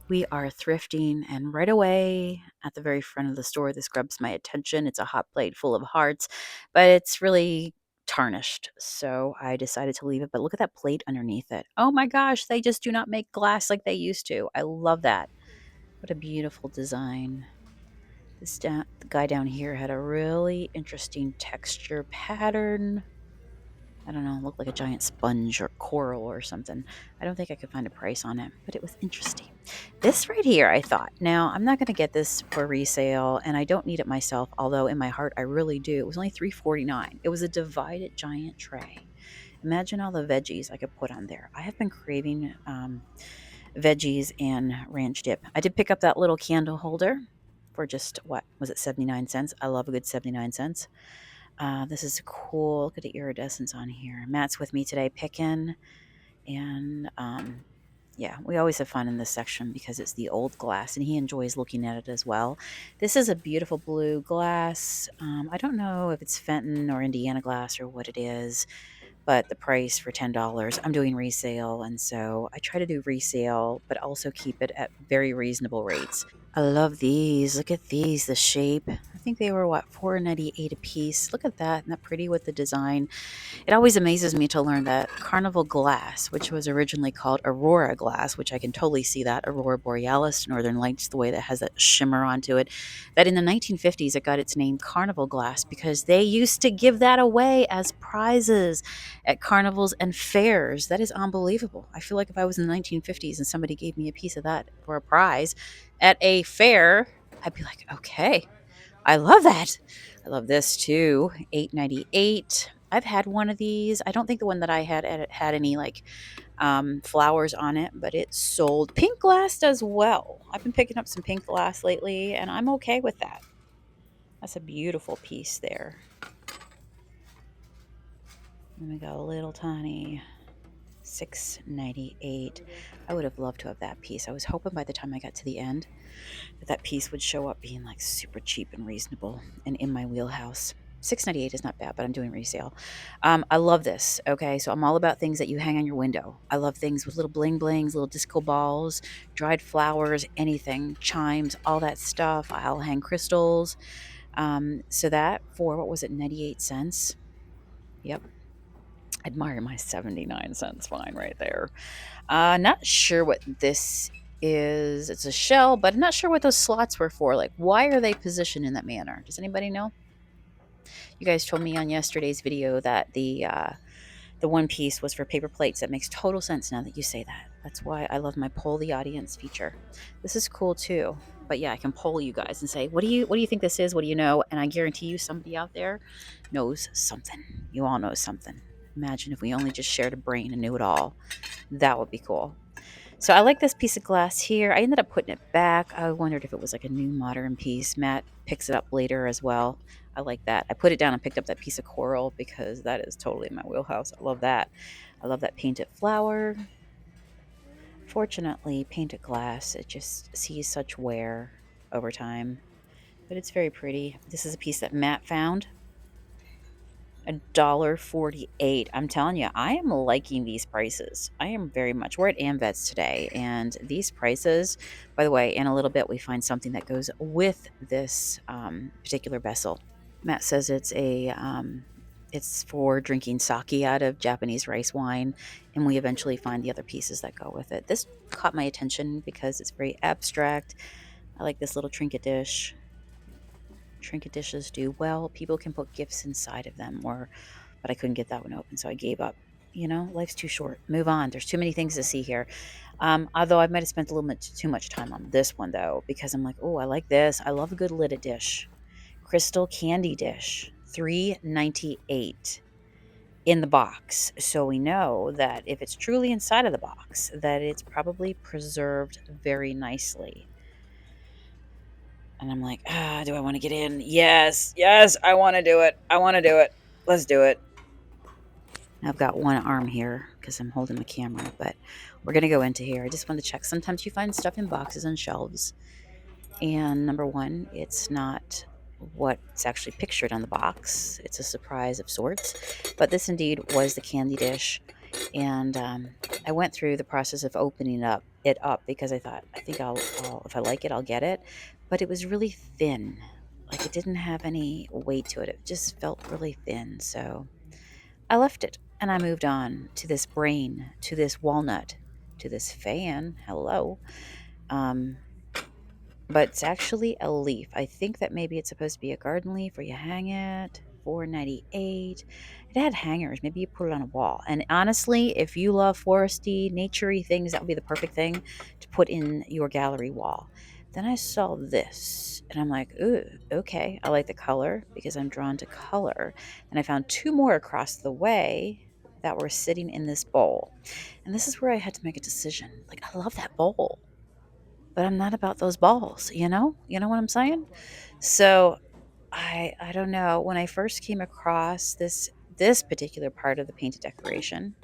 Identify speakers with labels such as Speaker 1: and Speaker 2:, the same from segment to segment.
Speaker 1: We are thrifting, and right away at the very front of the store, this grabs my attention. It's a hot plate full of hearts, but it's really tarnished. So I decided to leave it. But look at that plate underneath it. Oh my gosh, they just do not make glass like they used to. I love that. What a beautiful design. The guy down here had a really interesting texture pattern. I don't know, looked like a giant sponge or coral or something. I don't think I could find a price on it, but it was interesting. This right here, I thought, now I'm not going to get this for resale, and I don't need it myself, although in my heart I really do. It was only $3.49. It was a divided giant tray. Imagine all the veggies I could put on there. I have been craving veggies and ranch dip. I did pick up that little candle holder for just, what was it, 79 cents? I love a good 79 cents. This is cool. Look at the iridescence on here. Matt's with me today picking. And yeah, we always have fun in this section because it's the old glass and he enjoys looking at it as well. This is a beautiful blue glass. I don't know if it's Fenton or Indiana glass or what it is, but the price for $10. I'm doing resale, and so I try to do resale, but also keep it at very reasonable rates. I love these. Look at these, the shape. I think they were what, $4.98 a piece. Look at that. Isn't that pretty with the design? It always amazes me to learn that Carnival glass, which was originally called Aurora glass, which I can totally see that, Aurora Borealis, Northern Lights, the way that has that shimmer onto it, that in the 1950s it got its name Carnival glass because they used to give that away as prizes at carnivals and fairs. That is unbelievable. I feel like if I was in the 1950s and somebody gave me a piece of that for a prize at a fair, I'd be like, okay, I love that. I love this too. 8.98. I've had one of these. I don't think the one that I had any like flowers on it, but it sold. Pink glass does well. I've been picking up some pink glass lately, and I'm okay with that. That's a beautiful piece there. And we got a little tiny 6.98. I would have loved to have that piece. I was hoping by the time I got to the end that piece would show up being like super cheap and reasonable and in my wheelhouse. 6.98 is not bad, but I'm doing resale. I love this. Okay, so I'm all about things that you hang on your window. I love things with little bling blings, little disco balls, dried flowers, anything, chimes, all that stuff. I'll hang crystals. So that for what was it, 98 cents? Yep, admire my 79 cents fine right there. Not sure what this is. It's a shell, but I'm not sure what those slots were for. Like, why are they positioned in that manner? Does anybody know? You guys told me on yesterday's video that the one piece was for paper plates. That makes total sense now that you say that. That's why I love my poll the audience feature. This is cool too. But yeah, I can poll you guys and say, what do you think this is? What do you know? And I guarantee you somebody out there knows something. You all know something. Imagine if we only just shared a brain and knew it all. That would be cool. So I like this piece of glass here. I ended up putting it back. I wondered if it was like a new modern piece. Matt picks it up later as well. I like that. I put it down and picked up that piece of coral because that is totally in my wheelhouse. I love that. I love that painted flower. Fortunately, painted glass, it just sees such wear over time, but it's very pretty. This is a piece that Matt found. $1.48. I'm telling you, I am liking these prices. I am very much. We're at Amvets today, and these prices, by the way, in a little bit we find something that goes with this particular vessel. Matt says it's for drinking sake out of Japanese rice wine, and we eventually find the other pieces that go with it. This caught my attention because it's very abstract. I like this little trinket dish. Trinket dishes do well. People can put gifts inside of them, but I couldn't get that one open, so I gave up. You know, life's too short. Move on. There's too many things to see here. Although I might have spent a little bit too much time on this one though, because I'm like, oh, I like this. I love a good lidded dish. Crystal candy dish, $3.98 in the box. So we know that if it's truly inside of the box, that it's probably preserved very nicely. And I'm like, do I want to get in? Yes, I want to do it. I want to do it. Let's do it. I've got one arm here because I'm holding the camera, but we're going to go into here. I just want to check. Sometimes you find stuff in boxes and shelves. And number one, it's not what's actually pictured on the box. It's a surprise of sorts. But this indeed was the candy dish. And I went through the process of opening it up it up because I think I'll if I like it, I'll get it. But it was really thin. Like it didn't have any weight to it. It just felt really thin. So I left it and I moved on to this brain, to this walnut, to this fan. Hello. Um, but it's actually a leaf. I think that maybe it's supposed to be a garden leaf where you hang it. 4.98. It had hangers. Maybe you put it on a wall. And honestly, if you love foresty, naturey things, that would be the perfect thing to put in your gallery wall. Then I saw this and I'm like, ooh, okay. I like the color because I'm drawn to color. And I found two more across the way that were sitting in this bowl. And this is where I had to make a decision. Like, I love that bowl, but I'm not about those balls, you know? You know what I'm saying? So I don't know. When I first came across this particular part of the painted decoration,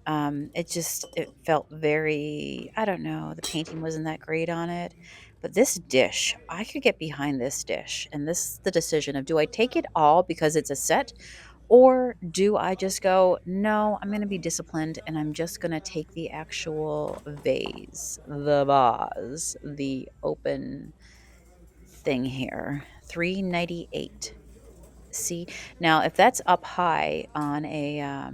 Speaker 1: it felt very, I don't know, the painting wasn't that great on it. But this dish, I could get behind this dish. And this is the decision of, do I take it all because it's a set? Or do I just go, no, I'm going to be disciplined and I'm just going to take the actual vase, the vase, the open thing here. 398. See, now if that's up high on a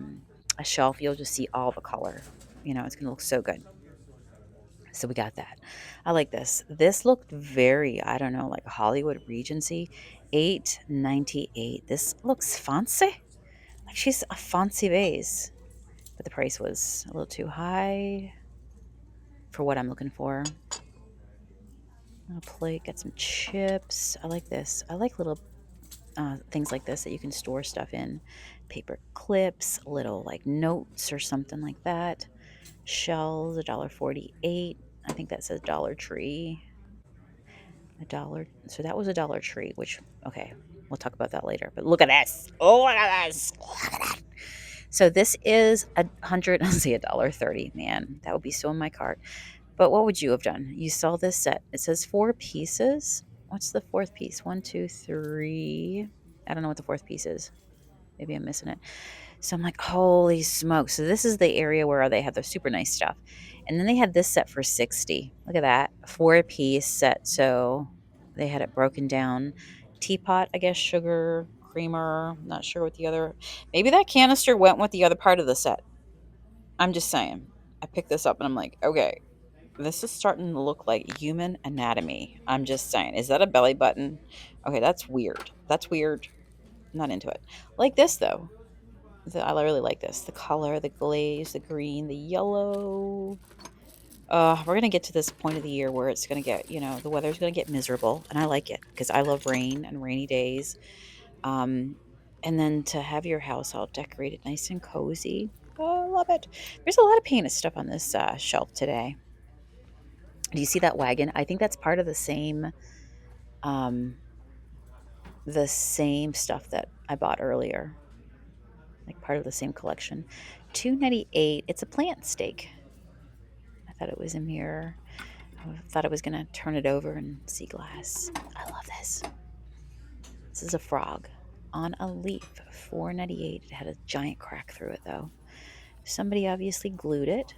Speaker 1: shelf, you'll just see all the color. You know, it's going to look so good. So we got that. I like this. This looked very, I don't know, like a Hollywood Regency. 898. This looks fancy. Like she's a fancy vase, but the price was a little too high for what I'm looking for. A plate, got some chips. I like this. I like little things like this that you can store stuff in. Paper clips, little like notes or something like that. Shells, $1.48. I think that says Dollar Tree. A dollar. So that was a Dollar Tree, which, okay, we'll talk about that later. But look at this. Oh, look at this. Look at that. So this is 100, I'll say $1.30. Man, that would be so in my cart. But what would you have done? You saw this set. It says 4 pieces. What's the fourth piece? One, two, three. I don't know what the fourth piece is. Maybe I'm missing it. So I'm like, holy smoke. So this is the area where they have the super nice stuff. And then they had this set for 60. Look at that. 4 piece set. So they had it broken down. Teapot, I guess, sugar, creamer. Not sure what the other. Maybe that canister went with the other part of the set. I'm just saying. I picked this up and I'm like, okay, this is starting to look like human anatomy. I'm just saying. Is that a belly button? Okay, that's weird. That's weird. Not into it. Like this though. I really like this. The color, the glaze, the green, the yellow. We're gonna get to this point of the year where it's gonna get, the weather's gonna get miserable, and I like it because I love rain and rainy days. Um, and then to have your house all decorated nice and cozy, oh, I love it. There's a lot of painted stuff on this shelf today. Do you see that wagon? I think that's part of um, the same stuff that I bought earlier, like part of the same collection. 298. It's a plant stake. I thought it was a mirror. I thought I was gonna turn it over and see glass. I love this. This is a frog on a leaf. 498. It had a giant crack through it though. Somebody obviously glued it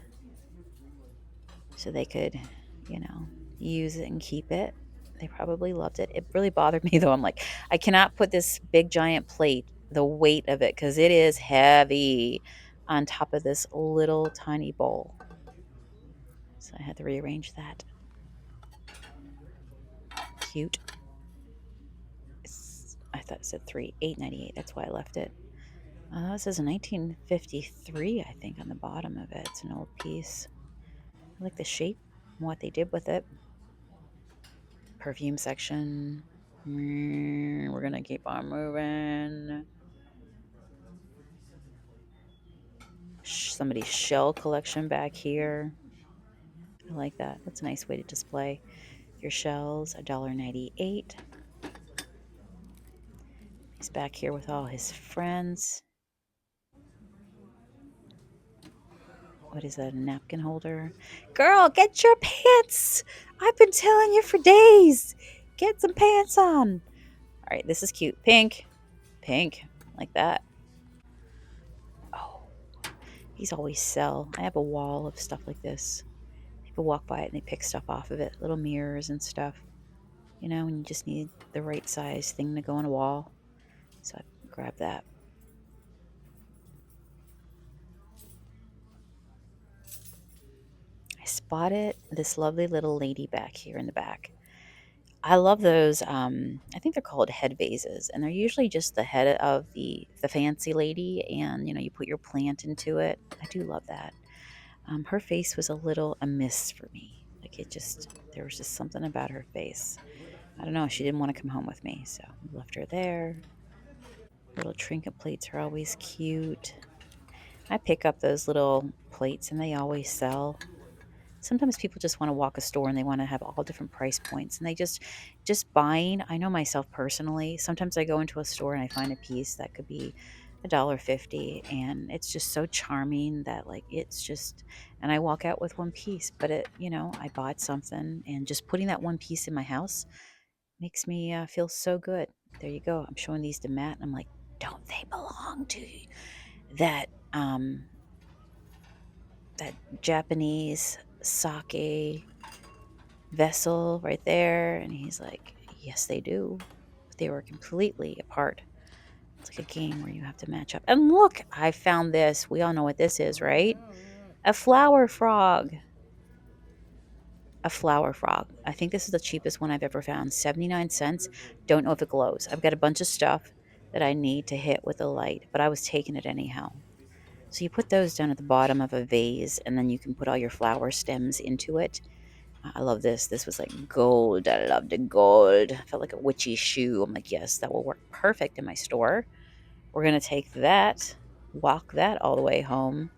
Speaker 1: so they could, you know, use it and keep it. They probably loved it. It really bothered me though. I'm like, I cannot put this big giant plate, the weight of it, because it is heavy, on top of this little tiny bowl. So I had to rearrange that. Cute. I thought it said 898. That's why I left it. It says 1953, I think, on the bottom of it. It's an old piece. I like the shape and what they did with it. Perfume section. We're going to keep on moving. Somebody's shell collection back here. I like that. That's a nice way to display your shells. $1.98. He's back here with all his friends. What is that? A napkin holder? Girl, get your pants. I've been telling you for days. Get some pants on. All right, this is cute. Pink. Pink. Like that. Oh, these always sell. I have a wall of stuff like this. People walk by it and they pick stuff off of it, little mirrors and stuff, and you just need the right size thing to go on a wall. So I grabbed that. I spotted this lovely little lady back here in the back. I love those. I think they're called head vases, and they're usually just the head of the fancy lady, and you put your plant into it. I do love that. Her face was a little amiss for me. Like there was just something about her face. I don't know. She didn't want to come home with me, so we left her there. Little trinket plates are always cute. I pick up those little plates, and they always sell. Sometimes people just want to walk a store and they want to have all different price points, and they just buying. I know myself personally, sometimes I go into a store and I find a piece that could be $1.50, and it's just so charming that like it's just, and I walk out with one piece, but I bought something, and just putting that one piece in my house makes me feel so good. There you go. I'm showing these to Matt and I'm like, don't they belong to that that Japanese sake vessel right there? And he's like, yes, they do. But they were completely apart. It's like a game where you have to match up. And look, I found this. We all know what this is, right? A flower frog. A flower frog. I think this is the cheapest one I've ever found. 79 cents. Don't know if it glows. I've got a bunch of stuff that I need to hit with a light, but I was taking it anyhow. So you put those down at the bottom of a vase, and then you can put all your flower stems into it. I love this. This was like gold. I love the gold. I felt like a witchy shoe. I'm like, yes, that will work perfect in my store. We're going to take that, walk that all the way home.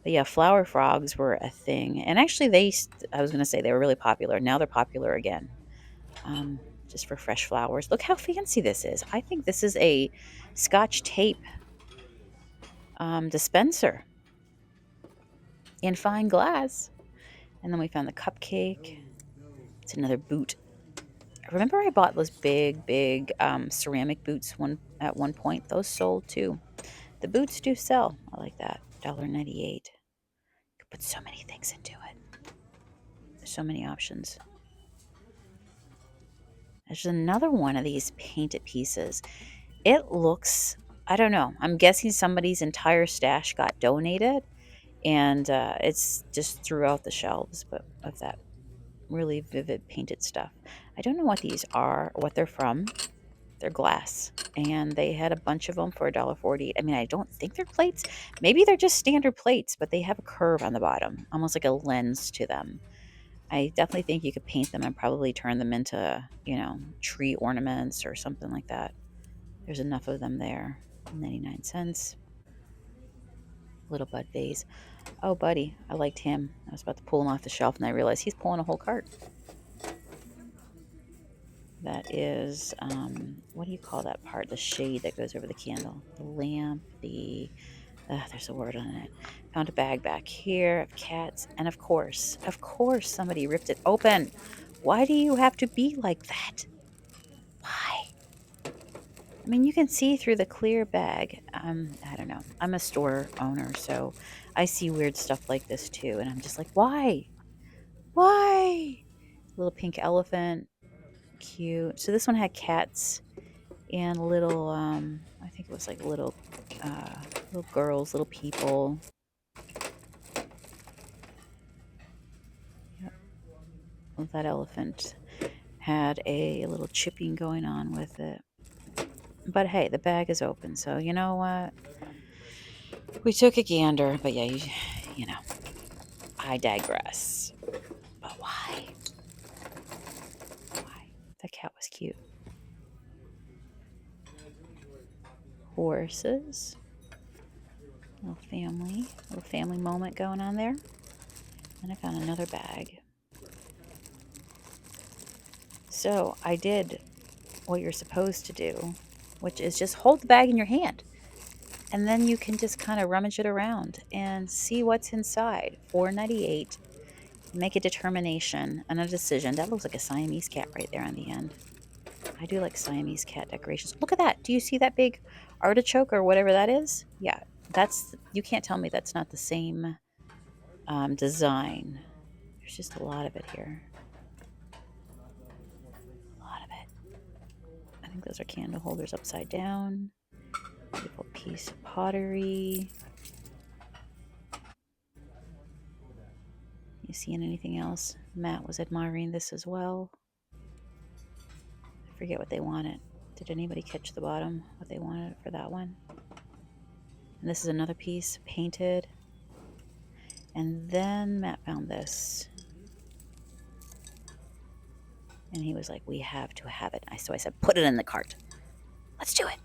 Speaker 1: But yeah, flower frogs were a thing. And actually, I was going to say they were really popular. Now they're popular again, just for fresh flowers. Look how fancy this is. I think this is a Scotch tape dispenser in fine glass. And then we found the cupcake. It's another boot. Remember I bought those big ceramic boots at one point? Those sold too. The boots do sell. I like that. $1.98. You could put so many things into it. There's so many options. There's another one of these painted pieces. It looks, I don't know. I'm guessing somebody's entire stash got donated, and it's just throughout the shelves, but of that really vivid painted stuff. I don't know what these are or what they're from. They're glass, and they had a bunch of them for $1.40. I mean, I don't think they're plates. Maybe they're just standard plates, but they have a curve on the bottom, almost like a lens to them. I definitely think you could paint them and probably turn them into, tree ornaments or something like that. There's enough of them there. 99 cents. Little Bud vase. Oh, buddy, I liked him. I was about to pull him off the shelf, and I realized he's pulling a whole cart. That is, what do you call that part? The shade that goes over the candle. The lamp, there's a word on it. Found a bag back here of cats. And of course, somebody ripped it open. Why do you have to be like that? Why? I mean, you can see through the clear bag. I don't know. I'm a store owner, so I see weird stuff like this too. And I'm just like, why? Why? Little pink elephant. Cute. So this one had cats and little, I think it was like little girls, little people. Yep. Well, that elephant had a little chipping going on with it. But hey, the bag is open, so you know what? We took a gander, but yeah, you know, I digress. But why? Why? The cat was cute. Horses. Little family moment going on there. And I found another bag. So I did what you're supposed to do, which is just hold the bag in your hand. And then you can just kind of rummage it around and see what's inside. $4.98. Make a determination and a decision. That looks like a Siamese cat right there on the end. I do like Siamese cat decorations. Look at that. Do you see that big artichoke or whatever that is? Yeah, you can't tell me that's not the same design. There's just a lot of it here. A lot of it. I think those are candle holders upside down. Beautiful piece of pottery. You seeing anything else? Matt was admiring this as well. I forget what they wanted. Did anybody catch the bottom, what they wanted for that one? And this is another piece, painted. And then Matt found this. And he was like, we have to have it. So I said, put it in the cart. Let's do it.